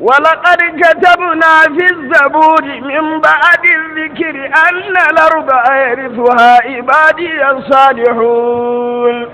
ولقد كتبنا في الزبور من بعد الذكر أن الأرض يرثها عبادي الصالحون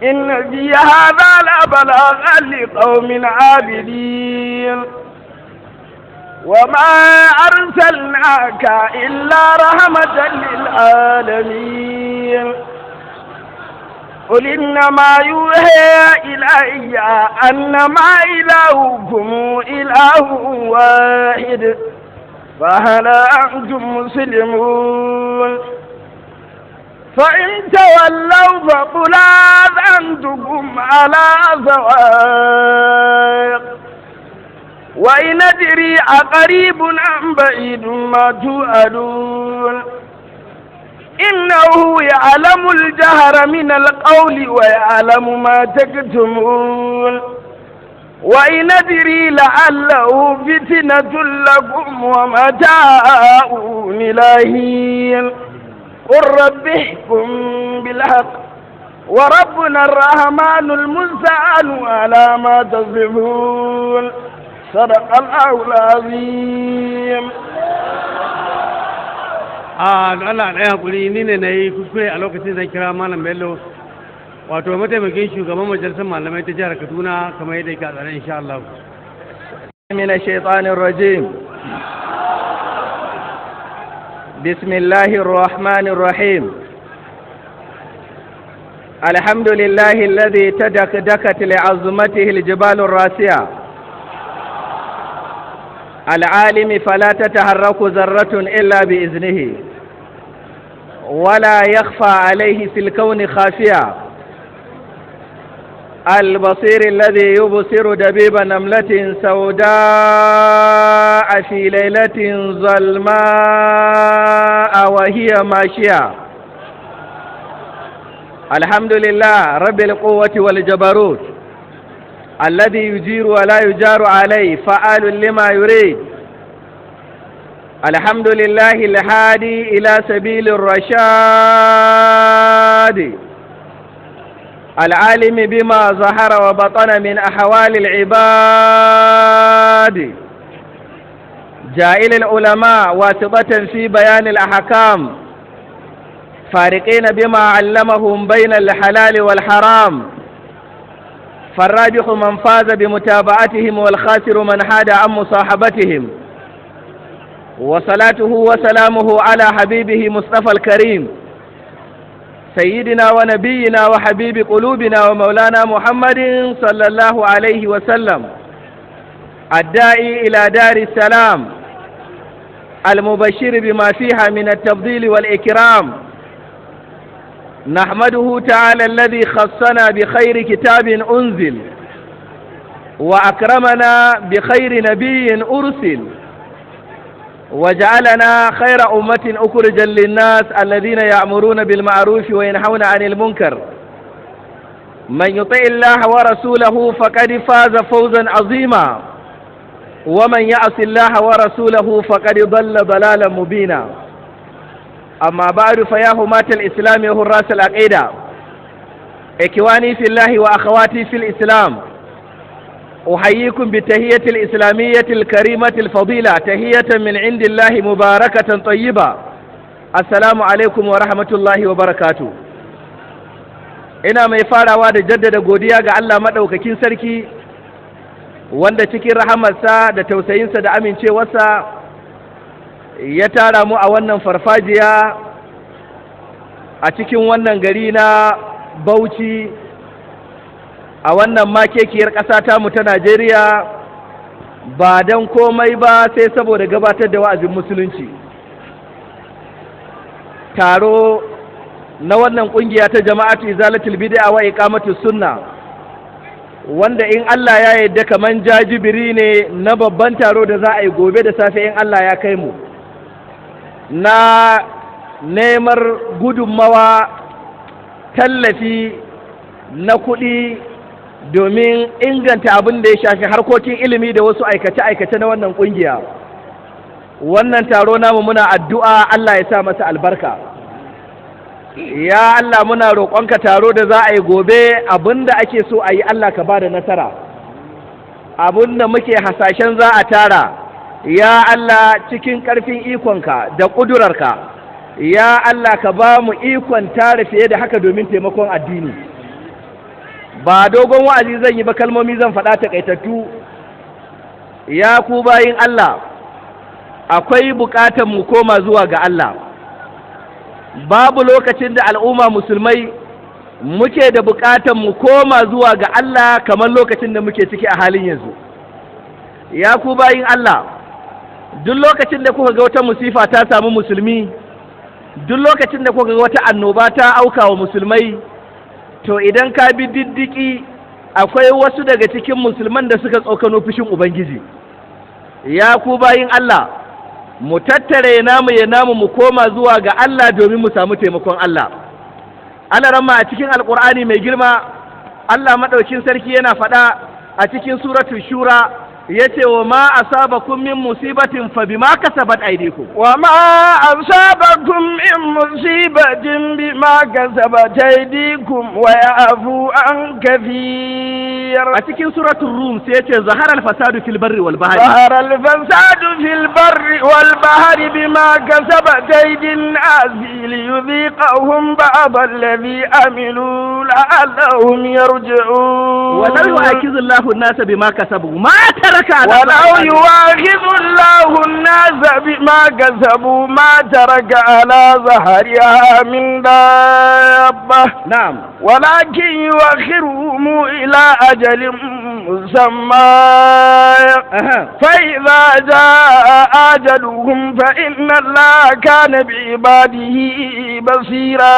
إن في هذا لبلاغا لقوم عابدين وما أرسلناك إلا رحمة للعالمين قل إنما يوحى إلي أنما إلهكم إله واحد فهل أنتم مسلمون فإن تولوا فقل آذنتكم على سواء وإن أدري أقريب أم بعيد ما توعدون إنه يعلم الجهر من القول ويعلم ما تكتمون وإن أدري لعله فتنة لكم ومتاع إلى حين قل رب احكم بالحق وربنا الرحمن المستعان على ما تصفون صدق الله العظيم. Allah ɗaya hakuri ni ne na yi kuskure a lokacin zan kira Malam Bello wato mataimakin shugaban majalisar malamai ta jihar Kaduna kamar yadda yake a tsare insha Allah. من الشيطان الرجيم بسم الله الرحمن الرحيم الحمد لله الذي تدكدكت لعظمته الجبال الراسية العالم فلا تتحرك ذرة إلا بإذنه ولا يخفى عليه في الكون خافية البصير الذي يبصر دبيب نملة سوداء في ليلة ظلماء وهي ماشية الحمد لله رب القوة والجبروت الذي يجير ولا يجار عليه فعال لما يريد الحمد لله الهادي إلى سبيل الرشاد العالم بما ظهر وبطن من أحوال العباد جائل العلماء واسطة في بيان الأحكام فارقين بما علمهم بين الحلال والحرام فالراجح من فاز بمتابعتهم والخاسر من حاد عن مصاحبتهم وصلاته وسلامه على حبيبه مصطفى الكريم سيدنا ونبينا وحبيب قلوبنا ومولانا محمد صلى الله عليه وسلم الداعي إلى دار السلام المبشر بما فيها من التفضيل والإكرام نحمده تعالى الذي خصنا بخير كتاب أنزل وأكرمنا بخير نبي أرسل وجعلنا خير أمة أخرجا للناس الذين يأمرون بالمعروف وينهون عن المنكر من يطع الله ورسوله فقد فاز فوزا عظيما ومن يعص الله ورسوله فقد ضل ضلالا مبينا أما بعد فيا هماة الإسلام وحراس العقيدة إخواني في الله وأخواتي في الإسلام أحييكم بالتحية الإسلامية الكريمة الفضيلة تحية من عند الله مباركة طيبة السلام عليكم ورحمة الله وبركاته ina mai farawa da jaddada godiya ga Allah madaukakin sarki wanda cikin rahamarsa da tausayinsa da amincewarsa ya tara mu a wannan farfajiya a cikin wannan gari na Bauchi a wannan makekiyar ƙasa tamu ta Najeriya ba don komai ba sai saboda gabatar da wa'azin musulunci taro na wannan ƙungiya ta jama'atu izalatul bid'a wa iqamatus sunna wanda in Allah ya yarda kaman jajibiri ne na babban taro da za a yi gobe da safe in Allah ya kai mu na neman gudunmawa tallafi na kuɗi domin inganta abin da ya shafi harkokin ilimi da wasu aikace-aikace na wannan ƙungiya wannan taro namu muna addu'a Allah ya sa masa albarka ya Allah muna roƙonka taro da za a yi gobe abin da ake so a yi Allah ka ba da nasara abun da muke hasashen za a tara, ya Allah cikin ƙarfin ikonka da ƙudurarka, ya Allah ka ba mu ikon tara fiye da haka domin taimakon addini. Ba dogon wa'azi zan yi ba, kalmomi zan faɗa taƙaitattu. Ya ku bayin Allah, akwai buƙatar mu koma zuwa ga Allah. Babu lokacin da al'umma musulmai muke da buƙatar mu koma zuwa ga Allah kamar lokacin da muke ciki a halin yanzu. Ya ku bayin Allah, duk lokacin da kuka ga wata musifa ta samu musulmi, duk lokacin da kuka ga wata annoba ta auka wa musulmai, to idan ka bi diddiki akwai wasu daga cikin musulman da suka tsokano fushin Ubangiji. Ya ku bayin Allah, mu tattare namu ya namu mu koma zuwa ga Allah domin mu samu taimakon Allah. Allah ramma a cikin Alƙur'ani mai girma, Allah maɗaukin sarki yana faɗa a cikin suratul Shura, yace wa ma asabakum min musibatin fa bima kasabat aydikum, wa ma asabakum min musibatin bima kasabat aydikum wa ya'fu an kathir. a cikin suratul Rum sai yace zahara al-fasadu fil barri wal bahri, ظهر الفساد في البر والبحر بما كسبت أيدي الناس ليذيقهم بعض الذي عملوا لعلهم يرجعون. ولو يؤاخذ الله الناس بما كسبوا ما ترك على ولو يؤاخذ الله الناس بما كسبوا ما ترك على ظهرها من دابة. نعم. ولكن يؤخرهم إلى أجل مسمى فإذا جاء أجلهم فإن الله كان بعباده بصيرا.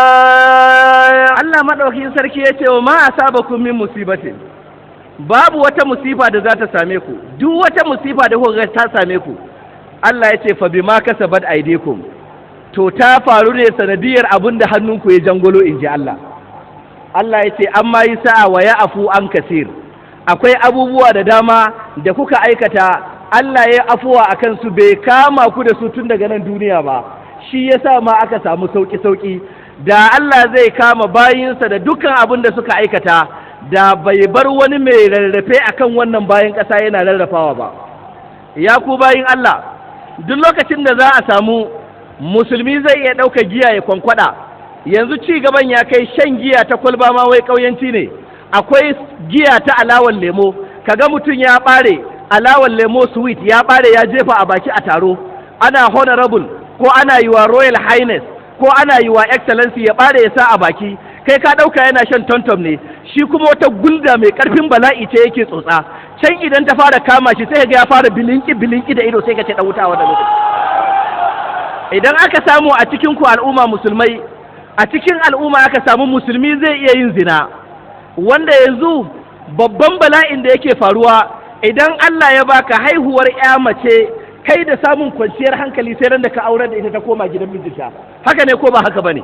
Allah madaukakin sarki yace wa ma asabakum min musibatin, babu wata musifa da za ta same ku, duk wata musifa da kuka ta same ku, Allah yace fa bima kasabat aydikum, to ta faru ne sanadiyar abin da hannunku ya jangolo, inji Allah. Allah yace amma yi sa'a wa ya'fu an kasir, akwai abubuwa da dama da kuka aikata Allah ya afuwa a kansu, bai kama ku da su tun daga nan duniya ba, shi yasa ma aka samu sauƙi-sauƙi. Da Allah zai kama bayinsa da dukkan abin da suka aikata, da bai bar wani mai rarrafe akan wannan bayan ƙasa yana rarrafawa ba. Ya ku bayin Allah, duk lokacin da za a samu musulmi zai iya ɗaukar giya ya kwankwada, yanzu ci gaban ya kai shan giya ta kwalba ma wai ƙauyanci ne. Akwai giya ta alawan lemo, kaga mutum ya ɓare alawan lemo sweet ya ɓare ya jefa a baki a taro, ana honorable ko ana yi wa royal highness ko ana yi wa excellency, ya ɓare ya sa a baki, kai ka ɗauka yana shan tontom ne, shi kuma wata gulda mai ƙarfin bala'i ce yake tsotsa. Can idan ta fara kama shi sai ga ya fara bilinki da ido, sai ka ce ɗan wuta wanda lokaci. Idan aka samu a cikin ku al'umma musulmai, a cikin al'umma aka samu musulmi zai iya yin zina, wanda yanzu babban bala'in da yake faruwa, idan Allah ya baka haihuwar ya mace, kai da samun kwanciyar hankali sai ran da ka aurar da ita ta koma gidan mijinta. Haka ne ko ba haka bane?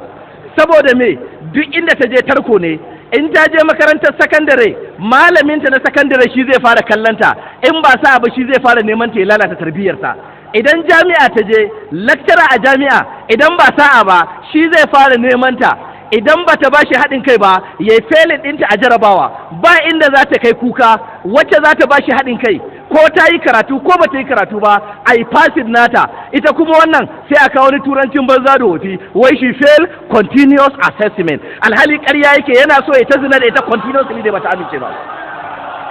Saboda me? Duk inda ta je tarko ne. In ta je makarantar sakandare, malaminta na sakandare shi zai fara kallanta, in ba sa ba shi zai fara neman ta ya lalata tarbiyyarsa. Idan jami'a ta je, lecturer a jami'a, idan ba sa'a ba shi zai fara neman ta, idan ba ta bashi haɗin kai ba ya yi felin ɗinta a jarabawa, ba inda za ta kai kuka, wacce za ta bashi haɗin kai, ko ta yi karatu ko ba ta yi karatu ba, a yi fasin nata, ita kuma wannan sai a kawo wani turancin banza da wofi, wai shi fail continuous assessment, alhali ƙarya yake, yana so ya ta zina da ita continuously da ba ta amince ba.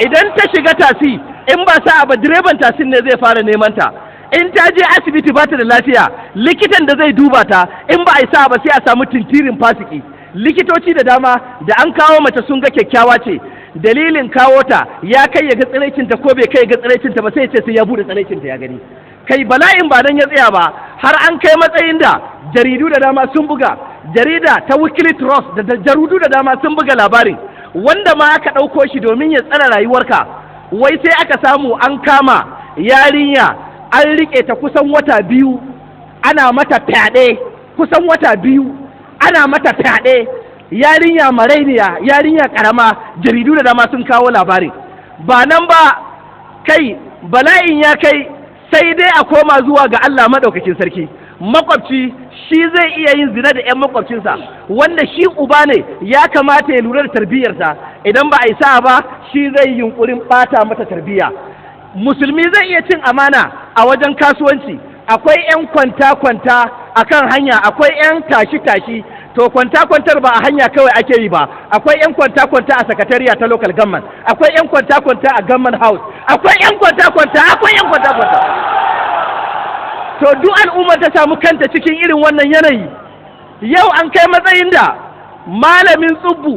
Idan ta shiga tasi, in ba sa'a ba direban tasin ne zai fara neman ta. In ta je asibiti ba ta da lafiya, likitan da zai duba ta, in ba a yi sa ba sai a samu tintirin fasiki. Likitoci da dama da an kawo mace sun ga kyakkyawa ce, dalilin kawo ta ya kai ya ga tsiraicinta ko bai kai ga tsiraicinta ba, sai ce sai ya bude tsiraicinta ya gani. Kai bala'in ba nan ya tsaya ba, har an kai matsayin da jaridu da dama sun buga, jarida ta Weekly Trust da jaridu da dama sun buga labarin, wanda ma aka ɗauko shi domin ya tsara rayuwarka, wai sai aka samu an kama yarinya an riƙe ta kusan wata biyu ana mata fyaɗe, kusan wata biyu ana mata fyaɗe, yarinya marainiya, yarinya ƙarama, jaridu da dama sun kawo labarin. Ba nan ba, kai bala'in ya kai sai dai a koma zuwa ga Allah maɗaukakin sarki. Makwabci shi zai iya yin zina da 'yan makwabcinsa, wanda shi uba ne ya kamata ya lura da tarbiyyarsa, idan ba a yi sa'a ba shi zai yi yunƙurin ɓata mata tarbiyya. musulmi zai iya cin amana a wajen kasuwanci. Akwai 'yan kwanta-kwanta a kan hanya, akwai 'yan tashi-tashi. To kwanta-kwantar ba a hanya kawai ake yi ba, akwai 'yan kwanta-kwanta a sakatariya ta local government, akwai 'yan kwanta-kwanta a government house, akwai 'yan kwanta-kwanta. To duk al'ummar ta samu kanta cikin irin wannan yanayi. Yau an kai matsayin da malamin tsubbu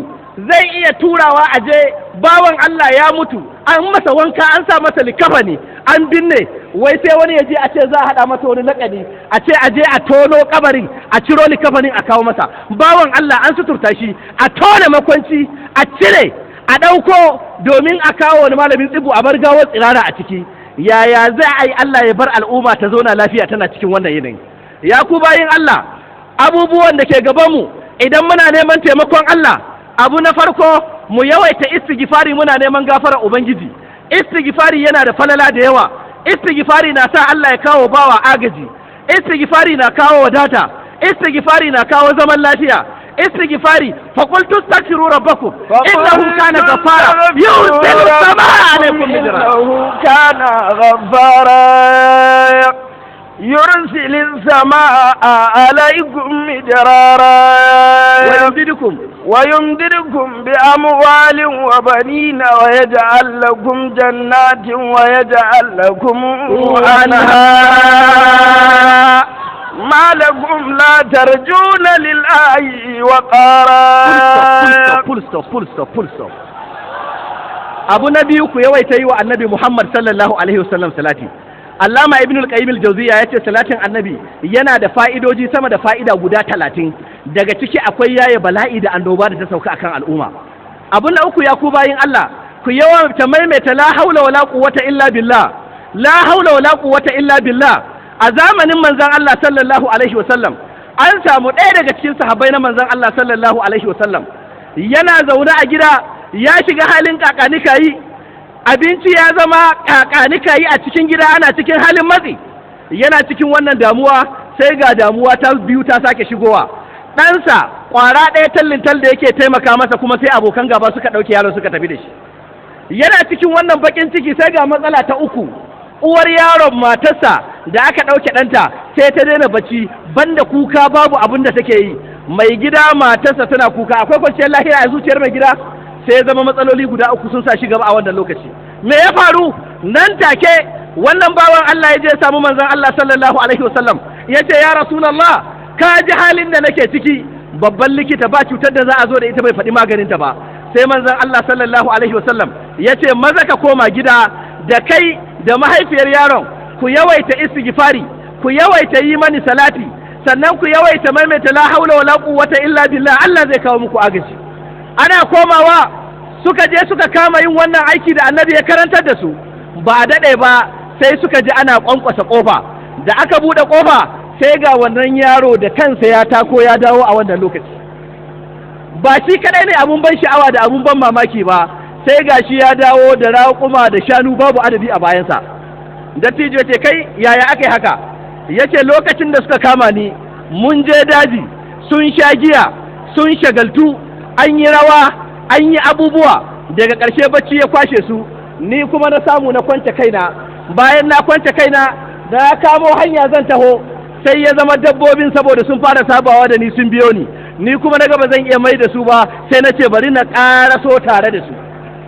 zai iya turawa aje bawan Allah ya mutu, an masa wanka, an sa masa likafani, an binne, wai sai wani ya je a ce za a haɗa masa wani laƙani, a ce a je a tono kabarin, a ciro likafanin a kawo masa. Bawan Allah an suturta shi, a tone makwanci, a cire, a ɗauko domin a kawo wani malamin tsibu a bar gawar tsirara a ciki. Yaya za a yi Allah ya bar al'umma ta zauna lafiya tana cikin wannan yanayi? Ya ku bayin Allah, abubuwan da ke gabanmu idan muna neman taimakon Allah, abu na farko mu yawaita istighfari, muna neman gafarar Ubangiji. Istighfari yana da falala da yawa. Istighfari na sa Allah ya kawo bawa agaji. Istighfari na kawo wadata. Istighfari na kawo zaman lafiya. istighfari fa qultu astaghfiru rabbakum innahu kana ghaffara yursilu samaa alaykum midra kana ghaffara يرسل السماء عليكم مدرارا ويمددكم بأموال وبنين ويجعل لكم جنات ويجعل لكم أنهارا ما لكم لا ترجون لله وقارا. Full stop. Abu na biyu ku yawaita yi wa annabi Muhammad sallallahu alaihi wasallam salati. Allama Ibn al-Qayyim al-Jawziyya yace salatin annabi yana da fa'idoji sama da fa'ida guda 30, daga ciki akwai yaye bala'i da annoba da ta sauka akan al'umma. Abun na uku ya ku bayin Allah, ku yawaita maimaita la haula wala quwwata illa billah, la haula wala quwwata illa billah. A zamanin manzon Allah sallallahu alaihi wasallam an samu ɗaya daga cikin sahabbai na manzon Allah sallallahu alaihi wasallam yana zaune a gida, ya shiga halin kakanikayi, abinci ya zama kakanikayi a cikin gida, ana cikin halin matsi. Yana cikin wannan damuwa sai ga damuwa ta biyu ta sake shigowa. Ɗansa ƙwara ɗaya tallintal da yake taimaka masa kuma sai abokan gaba suka ɗauke yaron suka tafi da shi. Yana cikin wannan bakin ciki sai ga matsala ta uku, uwar yaron matarsa da aka ɗauke ɗanta sai ta daina bacci, banda kuka babu abin da take yi. Mai gida matarsa tana kuka, akwai kwanciyar lafiya a zuciyar mai gida? Sai ya zama matsaloli guda uku sun sa shi gaba a wannan lokaci. Me ya faru? Nan take wannan bawan Allah ya je samu manzon Allah sallallahu alaihi wasallam ya ce, ya Rasulullah, ka ji halin da nake ciki, babban likita ba cutar da za a zo da ita bai faɗi maganinta ba. Sai manzon Allah sallallahu alaihi wasallam ya ce, maza ka koma gida da kai da mahaifiyar yaron ku yawaita istighfari, ku yawaita yi mani salati, sannan ku yawaita maimaita la haula wala quwwata illa billah, Allah zai kawo muku agaji. Ana komawa suka je suka kama yin wannan aiki da annabi ya karantar da su. Ba a daɗe ba sai suka ji ana ƙwanƙwasa ƙofa. Da aka buɗe ƙofa sai ga wannan yaro da kansa ya tako ya dawo a wannan lokaci. Ba shi kaɗai ne abun ban sha'awa da abun ban mamaki ba, sai ga shi ya dawo da raƙuma da shanu babu adadi a bayansa. Dattijo ce, kai yaya aka yi haka? Ya ce, lokacin da suka kama ni mun je daji, sun sha giya, sun shagaltu, an yi rawa, an yi abubuwa, daga ƙarshe bacci ya kwashe su, ni kuma na samu na kwance kaina. Bayan na kwance kaina da na kamo hanya zan taho, sai ya zama dabbobin saboda sun fara sabawa da ni sun biyo ni kuma na gaba zan iya mai da su ba, sai na ce bari na ƙaraso tare da su.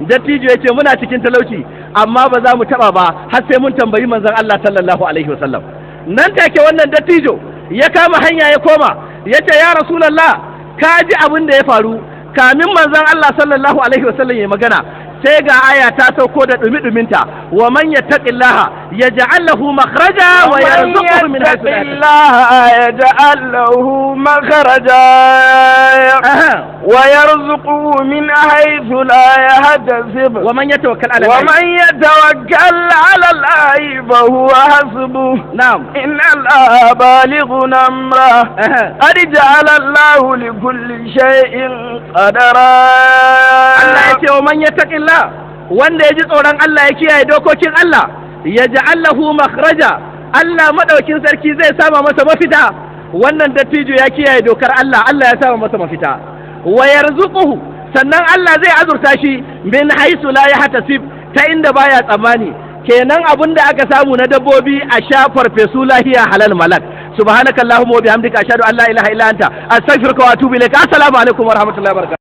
Dattijo ya ce, muna cikin talauci amma ba za mu taɓa ba har sai mun tambayi manzon Allah sallallahu alaihi wasallam. Nan take wannan dattijo ya kama hanya ya koma, ya ce, ya Rasulallah, ka ji abin da ya faru. Kamin manzon Allah sallallahu alaihi wasallam ya magana sai ga aya ta sauko da dumi-duminta, wa man yattaqillaha yaj'al lahu makhraja wa yarzuquhu min haythu la yaj'al lahu makhraja wa yarzuquhu min haythu la yahtasib wa man yatawakkal 'ala Allahi fa huwa hasbuh. Na'am, inna Allaha balighun amrah qad ja'ala Allahu li kulli shay'in qadara. Allah ya ce, wa man yattaqillaha, wanda ya ji tsoron Allah ya kiyaye dokokin Allah, ya ja'allahu makhraja, Allah madaukin sarki zai sama masa mafita. Wannan dattijo ya kiyaye dokar Allah, Allah ya sama masa mafita. Wa yarzuquhu, sannan Allah zai azurta shi min haisu la yahtasib, ta inda baya tsammani. kenan abin da aka samu na dabbobi a sha farfesu lahiya halal malak. subhanakallahumma wa bihamdika ashhadu an la ilaha illa anta astaghfiruka wa atubu ilaik. Assalamu alaikum wa rahmatullahi wa barakatuh.